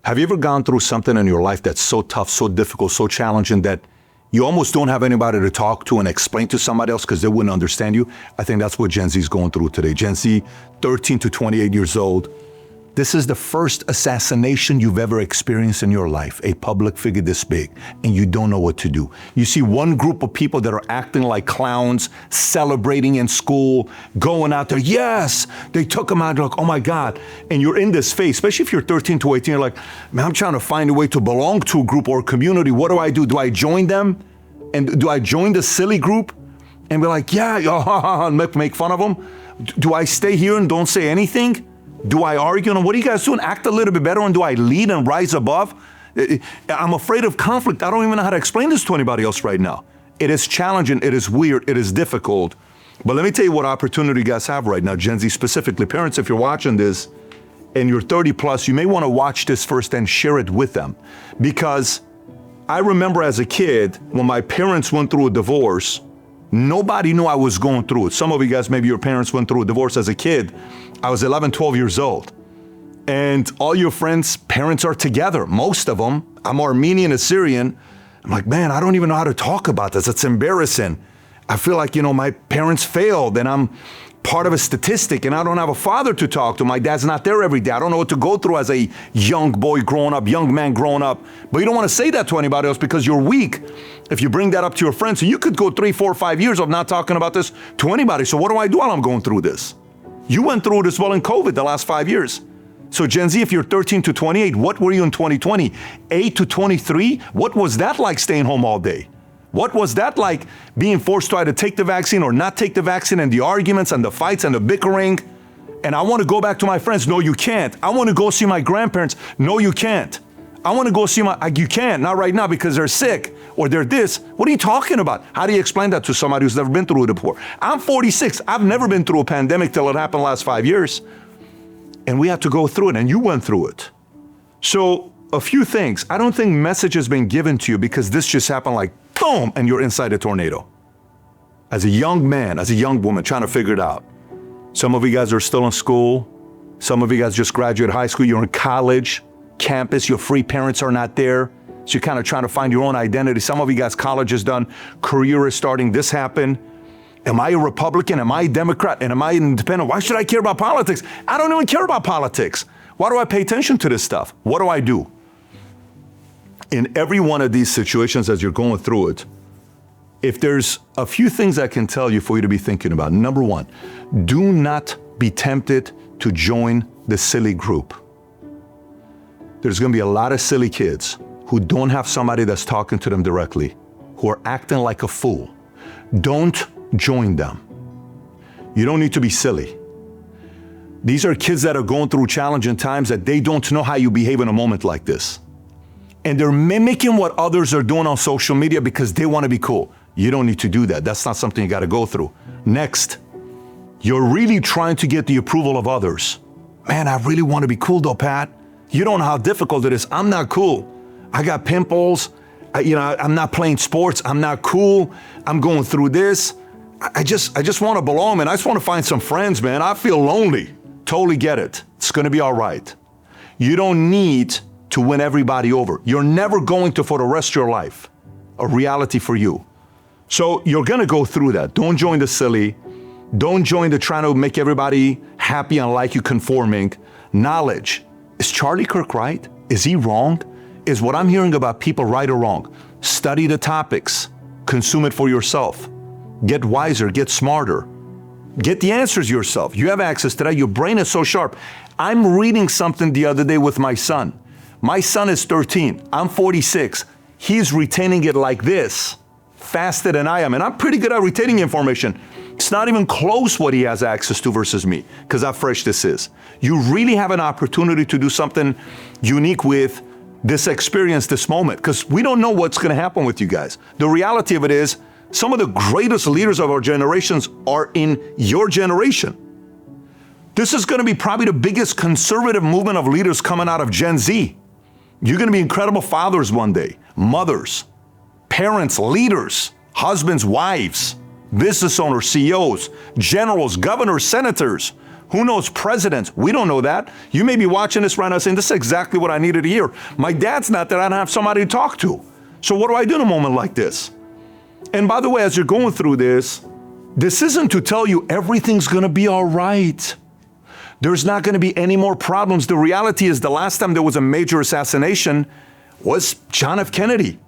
Have you ever gone through something in your life that's so tough, so difficult, so challenging that you almost don't have anybody to talk to and explain to somebody else because they wouldn't understand you? I think that's what Gen Z is going through today. Gen Z, 13 to 28 years old. This is the first assassination you've ever experienced in your life, a public figure this big, and you don't know what to do. You see one group of people that are acting like clowns, celebrating in school, going out there, yes, they took them out, like, oh my God. And you're in this phase, especially if you're 13 to 18, you're like, man, I'm trying to find a way to belong to a group or a community. What do I do? Do I join them? And do I join the silly group and be like, yeah, make fun of them? Do I stay here and don't say anything? Do I argue? And what are you guys doing? Act a little bit better, and do I lead and rise above? I'm afraid of conflict. I don't even know how to explain this to anybody else right now. It is challenging. It is weird. It is difficult. But let me tell you what opportunity you guys have right now, Gen Z specifically. Parents, if you're watching this and you're 30 plus, you may want to watch this first and share it with them. Because I remember as a kid, when my parents went through a divorce, nobody knew I was going through it. Some of you guys, maybe your parents went through a divorce as a kid. I was 11, 12 years old. And all your friends' parents are together, most of them. I'm Armenian, Assyrian. I'm like, man, I don't even know how to talk about this. It's embarrassing. I feel like, my parents failed and I'm part of a statistic and I don't have a father to talk to. My dad's not there every day. I don't know what to go through as a young boy growing up, young man growing up. But you don't want to say that to anybody else because you're weak. If you bring that up to your friends, so you could go 3, 4, 5 years of not talking about this to anybody. So what do I do while I'm going through this? You went through this well in COVID the last 5 years. So Gen Z, if you're 13 to 28, what were you in 2020? 8 to 23? What was that like staying home all day? What was that like being forced to either take the vaccine or not take the vaccine and the arguments and the fights and the bickering? And I want to go back to my friends. No, you can't. I want to go see my grandparents. No, you can't. I want to go see you can't, not right now because they're sick or they're this. What are you talking about? How do you explain that to somebody who's never been through it before? I'm 46. I've never been through a pandemic till it happened last 5 years. And we had to go through it, and you went through it. So a few things. I don't think message has been given to you because this just happened like boom, and you're inside a tornado. As a young man, as a young woman, trying to figure it out. Some of you guys are still in school. Some of you guys just graduated high school. You're in college, campus. Your free parents are not there. So you're kind of trying to find your own identity. Some of you guys, college is done. Career is starting. This happened. Am I a Republican? Am I a Democrat? And am I an independent? Why should I care about politics? I don't even care about politics. Why do I pay attention to this stuff? What do I do? In every one of these situations as you're going through it, if there's a few things I can tell you for you to be thinking about. Number one, do not be tempted to join the silly group. There's going to be a lot of silly kids who don't have somebody that's talking to them directly, who are acting like a fool. Don't join them. You don't need to be silly. These are kids that are going through challenging times that they don't know how you behave in a moment like this. And they're mimicking what others are doing on social media because they want to be cool. You don't need to do that. That's not something you got to go through. Next, you're really trying to get the approval of others. Man, I really want to be cool though, Pat. You don't know how difficult it is. I'm not cool. I got pimples. I'm not playing sports. I'm not cool. I'm going through this. I just want to belong, man. I just want to find some friends, man. I feel lonely. Totally get it. It's going to be all right. You don't need to win everybody over. You're never going to for the rest of your life. A reality for you. So you're going to go through that. Don't join the silly. Don't join the trying to make everybody happy and like you conforming. Knowledge. Is Charlie Kirk right? Is he wrong? Is what I'm hearing about people right or wrong? Study the topics. Consume it for yourself. Get wiser, get smarter. Get the answers yourself. You have access to that. Your brain is so sharp. I'm reading something the other day with my son. My son is 13. I'm 46. He's retaining it like this, faster than I am. And I'm pretty good at retaining information. It's not even close what he has access to versus me, because how fresh this is. You really have an opportunity to do something unique with this experience, this moment, because we don't know what's going to happen with you guys. The reality of it is, some of the greatest leaders of our generations are in your generation. This is going to be probably the biggest conservative movement of leaders coming out of Gen Z. You're going to be incredible fathers one day, mothers, parents, leaders, husbands, wives, business owners, CEOs, generals, governors, senators, Who knows presidents? We don't know that. You may be watching this right now saying, this is exactly what I needed to hear. My dad's not there. I don't have somebody to talk to. So what do I do in a moment like this? And by the way, as you're going through this isn't to tell you everything's going to be all right. There's not going to be any more problems. The reality is the last time there was a major assassination was John F. Kennedy.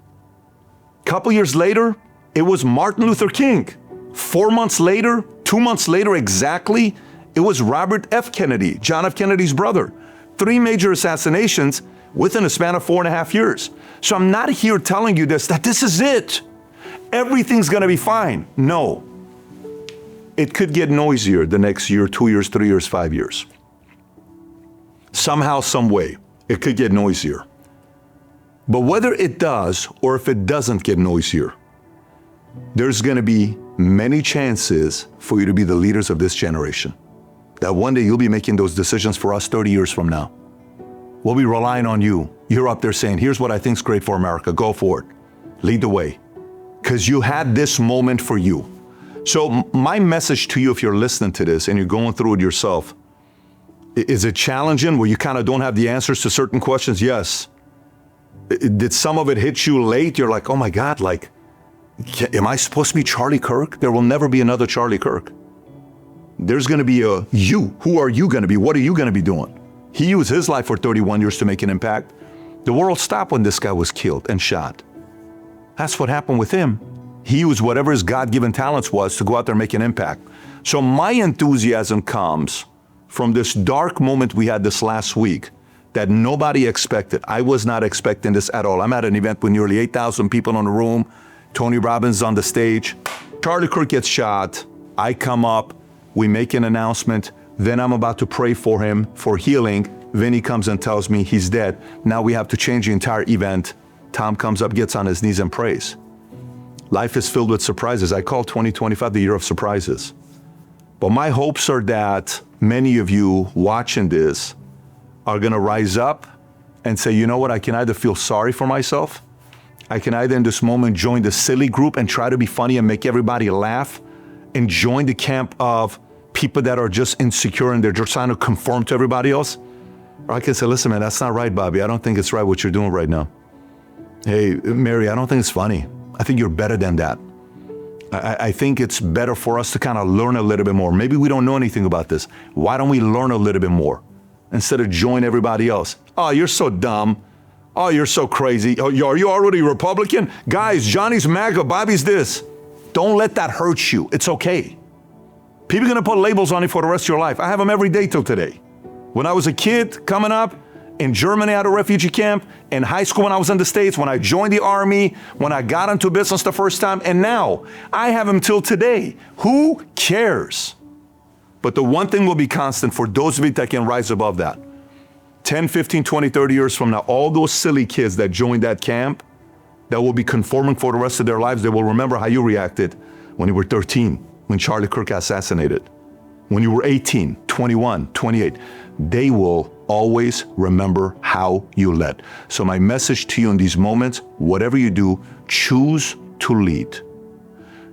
A couple years later, it was Martin Luther King. 4 months later, 2 months later exactly, it was Robert F. Kennedy, John F. Kennedy's brother. 3 major assassinations within a span of 4.5 years. So I'm not here telling you that this is it. Everything's going to be fine. No. It could get noisier the next year, 2 years, 3 years, 5 years. Somehow, some way, it could get noisier. But whether it does or if it doesn't get noisier, there's going to be many chances for you to be the leaders of this generation. That one day you'll be making those decisions for us 30 years from now. We'll be relying on you. You're up there saying, here's what I think's great for America. Go for it. Lead the way. Because you had this moment for you. So my message to you, if you're listening to this and you're going through it yourself, is it challenging where you kind of don't have the answers to certain questions? Yes. Did some of it hit you late? You're like, oh my God, like, am I supposed to be Charlie Kirk? There will never be another Charlie Kirk. There's going to be a you. Who are you going to be? What are you going to be doing? He used his life for 31 years to make an impact. The world stopped when this guy was killed and shot. That's what happened with him. He used whatever his God-given talents was to go out there and make an impact. So my enthusiasm comes from this dark moment we had this last week that nobody expected. I was not expecting this at all. I'm at an event with nearly 8,000 people in the room. Tony Robbins is on the stage. Charlie Kirk gets shot. I come up. We make an announcement. Then I'm about to pray for him for healing. Vinny comes and tells me he's dead. Now we have to change the entire event. Tom comes up, gets on his knees and prays. Life is filled with surprises. I call 2025 the year of surprises. But my hopes are that many of you watching this are going to rise up and say, you know what, I can either feel sorry for myself, I can either in this moment join the silly group and try to be funny and make everybody laugh and join the camp of people that are just insecure and they're just trying to conform to everybody else. Or I can say, listen, man, that's not right, Bobby. I don't think it's right what you're doing right now. Hey, Mary, I don't think it's funny. I think you're better than that. I think it's better for us to kind of learn a little bit more. Maybe we don't know anything about this. Why don't we learn a little bit more instead of join everybody else? Oh, you're so dumb. Oh, you're so crazy. Oh, are you already Republican? Guys, Johnny's MAGA, Bobby's this. Don't let that hurt you. It's okay. People are going to put labels on you for the rest of your life. I have them every day till today. When I was a kid coming up, in Germany at a refugee camp, in high school when I was in the States, when I joined the Army, when I got into business the first time, and now I have them till today. Who cares? But the one thing will be constant for those of you that can rise above that. 10, 15, 20, 30 years from now, all those silly kids that joined that camp, that will be conforming for the rest of their lives, they will remember how you reacted when you were 13, when Charlie Kirk got assassinated. When you were 18, 21, 28, they will always remember how you led. So my message to you in these moments, whatever you do, choose to lead.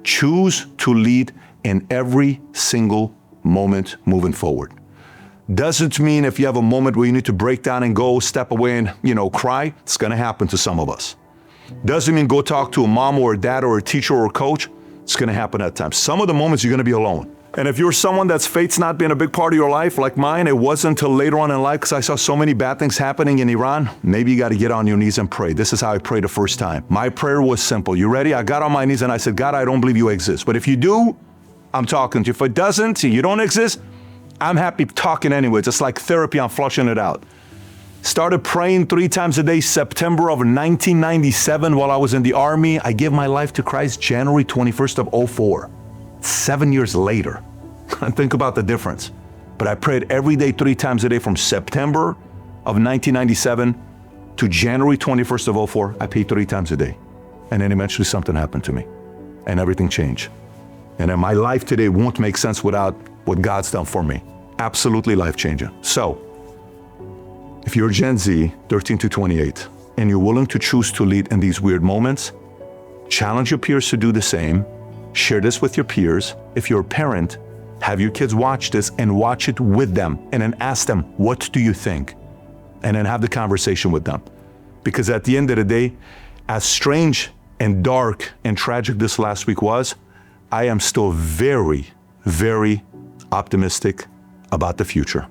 Choose to lead in every single moment moving forward. Doesn't mean if you have a moment where you need to break down and go step away and, cry, it's going to happen to some of us. Doesn't mean go talk to a mom or a dad or a teacher or a coach. It's going to happen at times. Some of the moments you're going to be alone. And if you're someone that's faith's not been a big part of your life, like mine, it wasn't until later on in life because I saw so many bad things happening in Iran, maybe you got to get on your knees and pray. This is how I prayed the first time. My prayer was simple. You ready? I got on my knees and I said, God, I don't believe you exist. But if you do, I'm talking to you. If it doesn't, you don't exist, I'm happy talking anyway. It's like therapy, I'm flushing it out. Started praying 3 times a day, September of 1997 while I was in the Army. I gave my life to Christ January 21st of 2004. 7 years later. Think about the difference. But I prayed every day 3 times a day from September of 1997 to January 21st of 2004. I prayed 3 times a day. And then eventually something happened to me. And everything changed. And then my life today won't make sense without what God's done for me. Absolutely life-changing. So, if you're Gen Z, 13 to 28, and you're willing to choose to lead in these weird moments, challenge your peers to do the same. Share this with your peers. If you're a parent, Have your kids watch this and watch it with them, and then ask them, what do you think? And then have the conversation with them. Because at the end of the day, as strange and dark and tragic this last week was, I am still very, very optimistic about the future.